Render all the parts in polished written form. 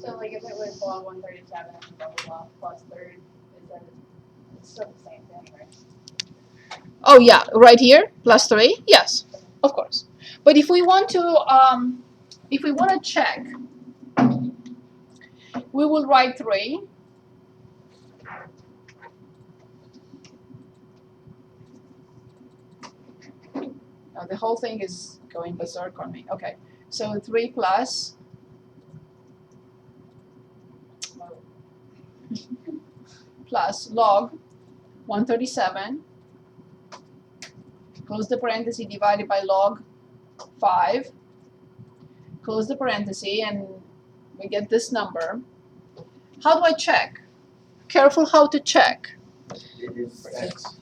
So like if it was log 137 and blah blah blah plus third, is that it's still the same thing, right? Oh yeah, right here, plus 3, yes, of course. But if we want to check, we will write 3. Now the whole thing is going berserk on me. Okay, so 3 plus log 137, close the parenthesis, divided by log 5, close the parenthesis, and we get this number. How do I check? Careful how to check. It is X.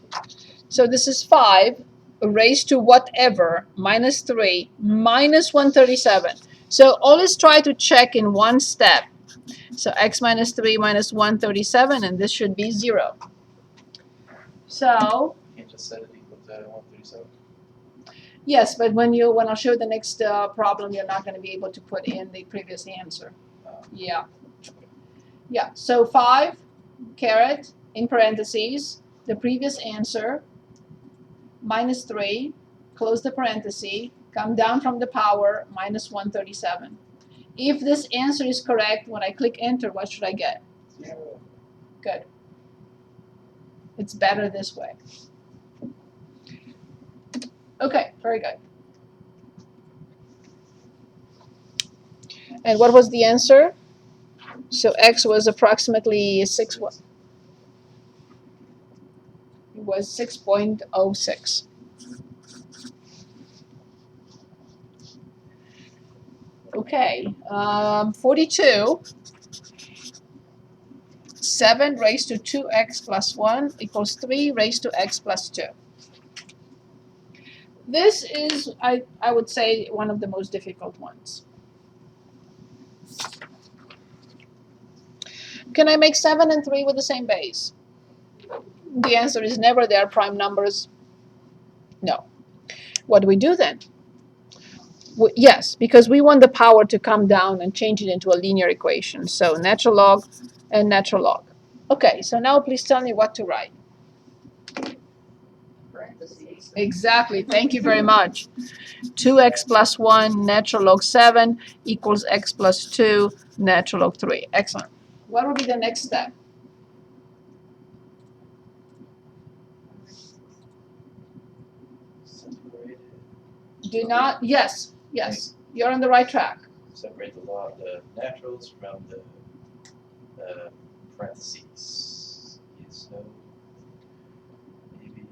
So this is 5 raised to whatever minus 3 minus 137. So always try to check in one step. So x minus 3 minus 137, and this should be 0. So You can't just set it equal to 137. yes, but when I'll show the next problem, you're not going to be able to put in the previous answer. Yeah. Yeah. So 5 caret in parentheses the previous answer minus 3, close the parenthesis, come down from the power minus 137. If this answer is correct, when I click enter, what should I get? 0. Good. It's better this way. Okay, very good. And what was the answer? So x was approximately 6 what? It was 6.06. Okay, 42. 7 raised to 2x plus 1 equals 3 raised to x plus 2. This is, I would say, one of the most difficult ones. Can I make 7 and 3 with the same base? The answer is never. They are prime numbers. No. What do we do then? Yes, because we want the power to come down and change it into a linear equation. So natural log and natural log. Okay, so now please tell me what to write. Parentheses. Exactly, thank you very much. 2x plus 1 natural log 7 equals x plus 2 natural log 3. Excellent. What will be the next step? Separate it. Do not, yes, you're on the right track. Separate the naturals from the parentheses. Yes, so maybe.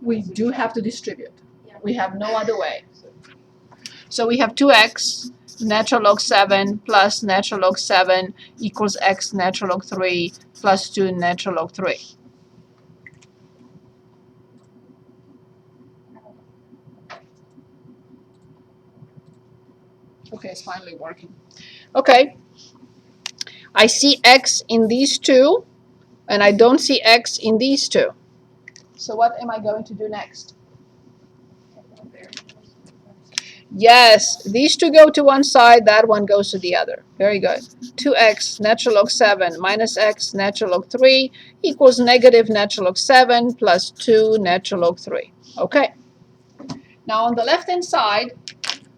We do have to distribute. Yeah. We have no other way. So we have 2x natural log 7 plus natural log 7 equals x natural log 3 plus 2 natural log 3. Okay, it's finally working. Okay. I see x in these two, and I don't see x in these two. So what am I going to do next? Yes, these two go to one side, that one goes to the other. Very good. 2x natural log 7 minus x natural log 3 equals negative natural log 7 plus 2 natural log 3. Okay. Now on the left-hand side,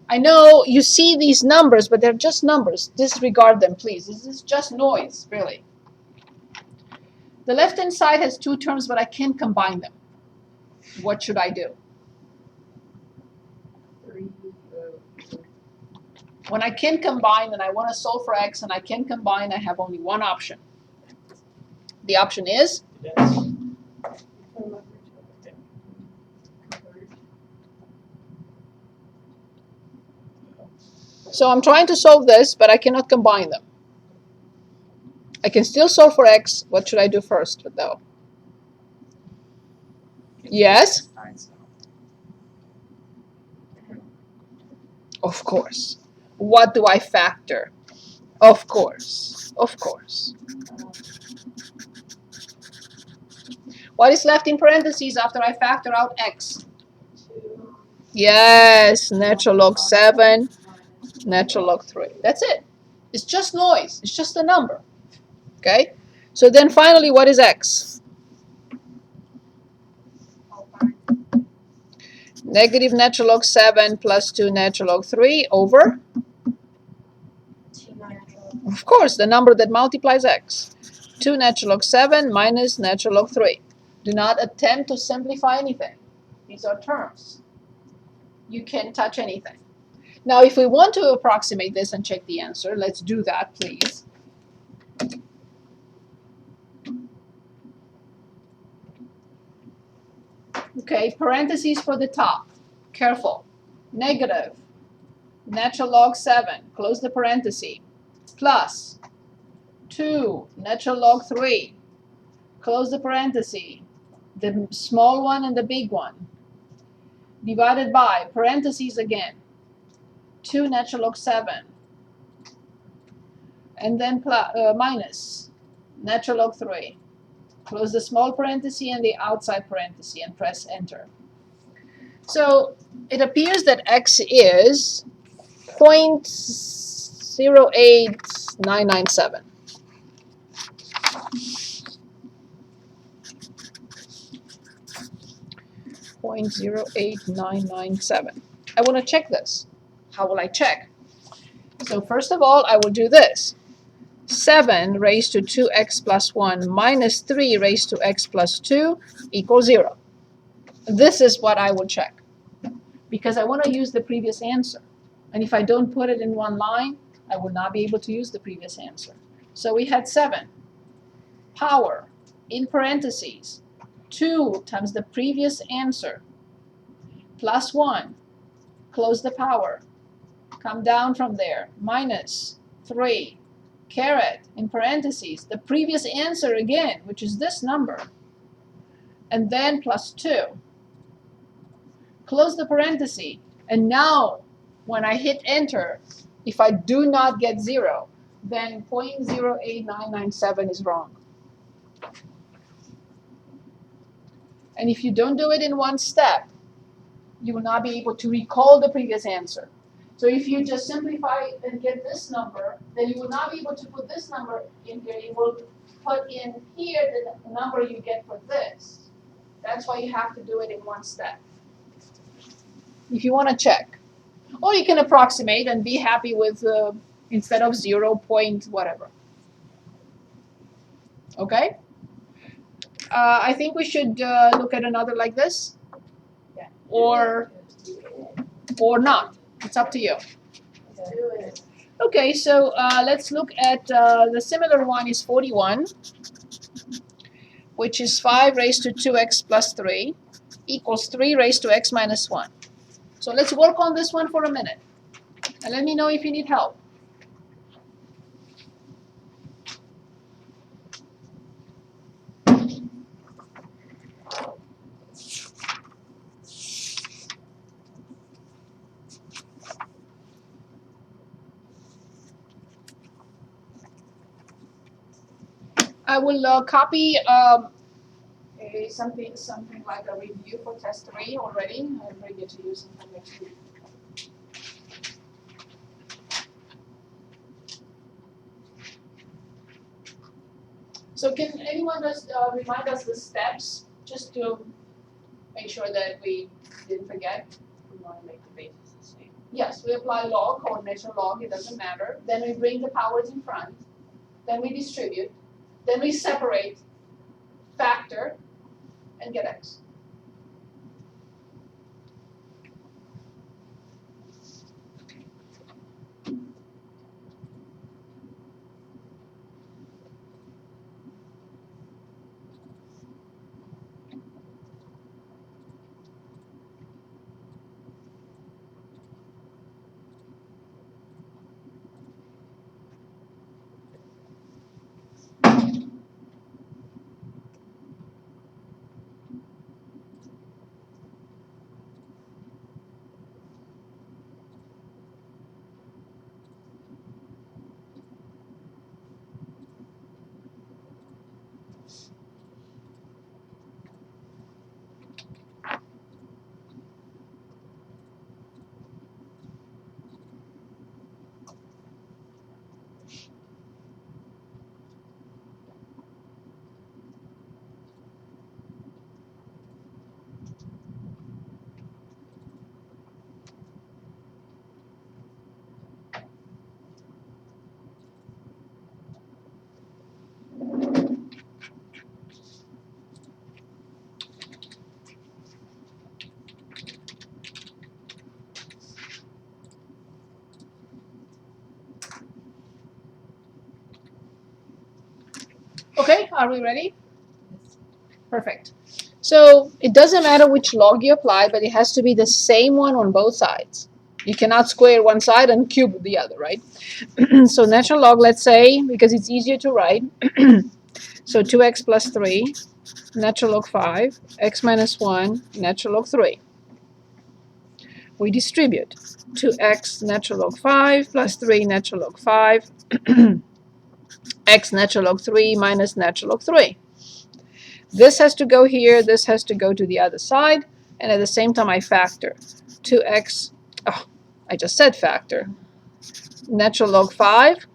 I know you see these numbers, but they're just numbers. Disregard them, please. This is just noise, really. The left-hand side has two terms, but I can't combine them. What should I do? When I can combine and I want to solve for x and I can combine, I have only one option. The option is? Yes. So I'm trying to solve this, but I cannot combine them. I can still solve for x. What should I do first, though? Yes? Of course. What do I factor? Of course. Of course. What is left in parentheses after I factor out x? 2. Yes, natural log 7, natural log 3. That's it. It's just noise. It's just a number. Okay? So then finally, what is x? Negative natural log 7 plus 2 natural log 3 over, 2 natural. of course, the number that multiplies x. 2 natural log 7 minus natural log 3. Do not attempt to simplify anything. These are terms. You can't touch anything. Now, if we want to approximate this and check the answer, let's do that, please. Okay, parentheses for the top. Careful. Negative. Natural log 7. Close the parenthesis. Plus 2 natural log 3. Close the parenthesis. The small one and the big one. Divided by parentheses again. 2 natural log 7. And then minus natural log 3. Close the small parenthesis and the outside parenthesis and press enter. So it appears that x is 0.08997. .08997. I want to check this. How will I check? So first of all, I will do this. 7 raised to 2x plus 1 minus 3 raised to x plus 2 equals 0. This is what I will check, because I want to use the previous answer. And if I don't put it in one line, I will not be able to use the previous answer. So we had 7 power in parentheses 2 times the previous answer plus 1, close the power, come down from there, minus 3 caret in parentheses the previous answer again, which is this number, and then plus 2. Close the parenthesis, and now when I hit enter, if I do not get 0, then 0.08997 is wrong. And if you don't do it in one step, you will not be able to recall the previous answer. So if you just simplify and get this number, then you will not be able to put this number in here. You will put in here the number you get for this. That's why you have to do it in one step. If you want to check. Or you can approximate and be happy with instead of 0 point whatever. Okay? I think we should look at another like this. Yeah. Or not. It's up to you. Let's do it. Okay, so let's look at the similar one is 41, which is 5 raised to 2x plus 3 equals 3 raised to x minus 1. So let's work on this one for a minute. And let me know if you need help. I will copy something like a review for test 3 already and bring it to you sometime next week. So can anyone just remind us the steps, just to make sure that we didn't forget? We want to make the basis the same. Yes, we apply log, coordination log, it doesn't matter. Then we bring the powers in front. Then we distribute. Then we separate, factor, and get x. Are we ready? Perfect. So it doesn't matter which log you apply, but it has to be the same one on both sides. You cannot square one side and cube the other, right? So natural log, let's say, because it's easier to write. So 2x plus 3, natural log 5, x minus 1, natural log 3. We distribute 2x natural log 5 plus 3 natural log 5, x natural log 3 minus natural log 3. This has to go here, this has to go to the other side, and at the same time I factor. 2x, oh, I just said factor. Natural log 5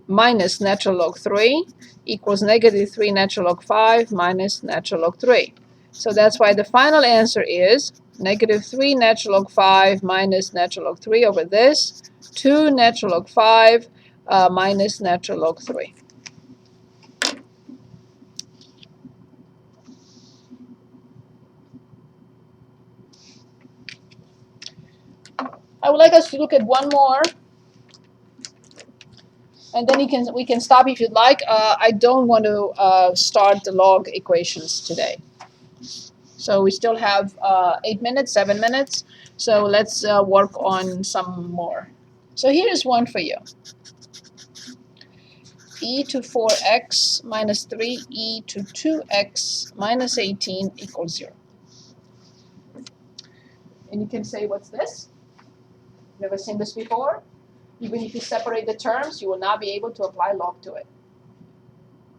minus natural log 3 equals negative 3 natural log 5 minus natural log 3. So that's why the final answer is negative 3 natural log 5 minus natural log 3 over this, 2 natural log 5 minus natural log 3. I would like us to look at one more, and then we can stop if you'd like. I don't want to start the log equations today. So we still have 8 minutes, 7 minutes. So let's work on some more. So here's one for you. E to 4x minus 3e to 2x minus 18 equals 0. And you can say, what's this? Never seen this before? Even if you separate the terms, you will not be able to apply log to it.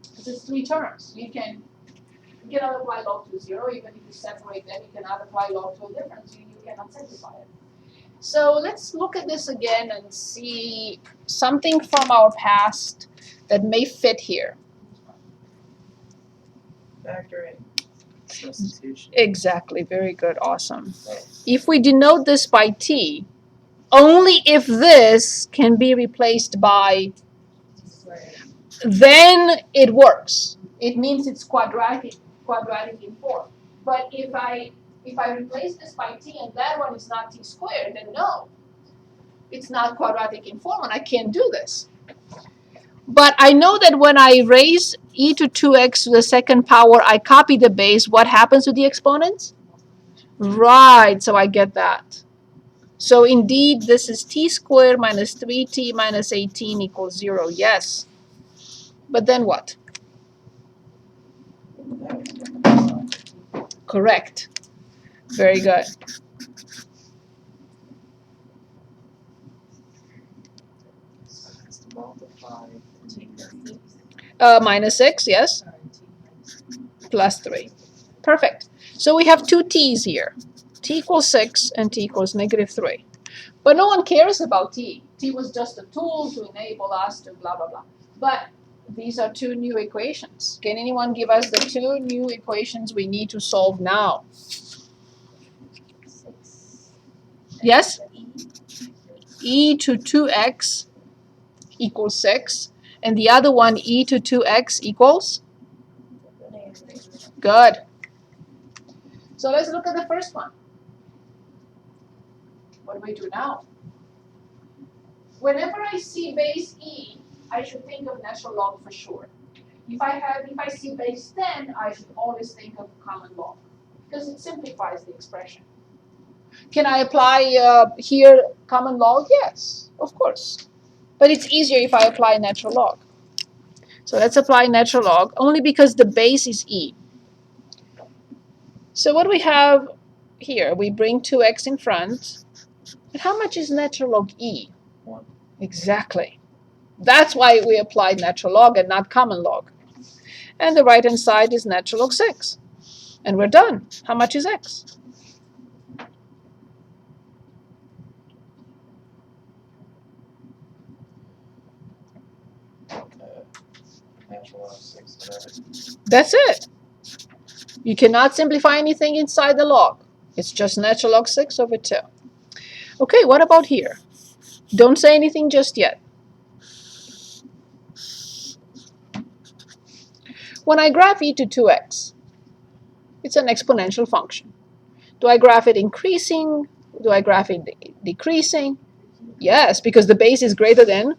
Because it's 3 terms. You cannot apply log to 0. Even if you separate them, you cannot apply log to a difference. You cannot simplify it. So let's look at this again and see something from our past that may fit here. Factoring. Substitution. Exactly. Very good. Awesome. If we denote this by t, only if this can be replaced by, then it works. It means it's quadratic in form. But if I replace this by t and that one is not t squared, then no, it's not quadratic in form and I can't do this. But I know that when I raise e to 2x to the second power, I copy the base. What happens to the exponents? Right, so I get that. So indeed, this is t squared minus 3t minus 18 equals 0. Yes. But then what? Correct. Very good. Minus 6, yes. Plus 3. Perfect. So we have two t's here. T equals 6 and t equals negative 3. But no one cares about t. T was just a tool to enable us to blah, blah, blah. But these are two new equations. Can anyone give us the two new equations we need to solve now? Yes? E to 2x equals 6. And the other one, e to 2x equals? Good. So let's look at the first one. What do we do now? Whenever I see base e, I should think of natural log for sure. If I see base 10, I should always think of common log because it simplifies the expression. Can I apply here common log? Yes, of course. But it's easier if I apply natural log. So let's apply natural log only because the base is e. So what do we have here? We bring 2x in front. And how much is natural log e? 1. Exactly. That's why we applied natural log and not common log. And the right-hand side is natural log 6. And we're done. How much is x? Natural log 6, whatever. That's it. You cannot simplify anything inside the log. It's just natural log 6 over 2. Okay, what about here? Don't say anything just yet. When I graph e to 2x, it's an exponential function. Do I graph it increasing? Do I graph it decreasing? Yes, because the base is greater than.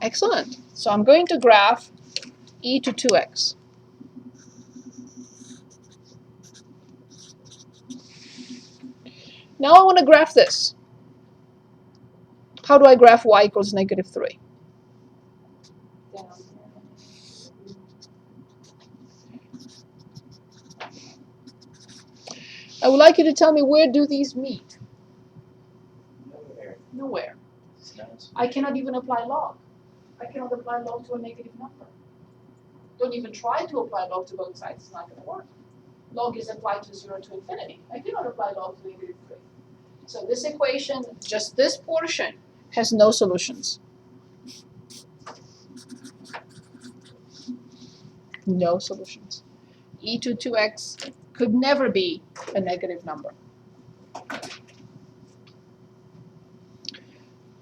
Excellent. So I'm going to graph e to 2x. Now I want to graph this. How do I graph y equals negative 3? Down. I would like you to tell me, where do these meet? Nowhere. Nowhere. It's not. I cannot even apply log. I cannot apply log to a negative number. Don't even try to apply log to both sides. It's not going to work. Log is applied to 0 to infinity. I cannot apply log to negative 3. So this equation, just this portion, has no solutions. No solutions. E to 2x could never be a negative number.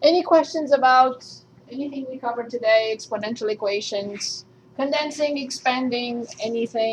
Any questions about anything we covered today? Exponential equations, condensing, expanding, anything?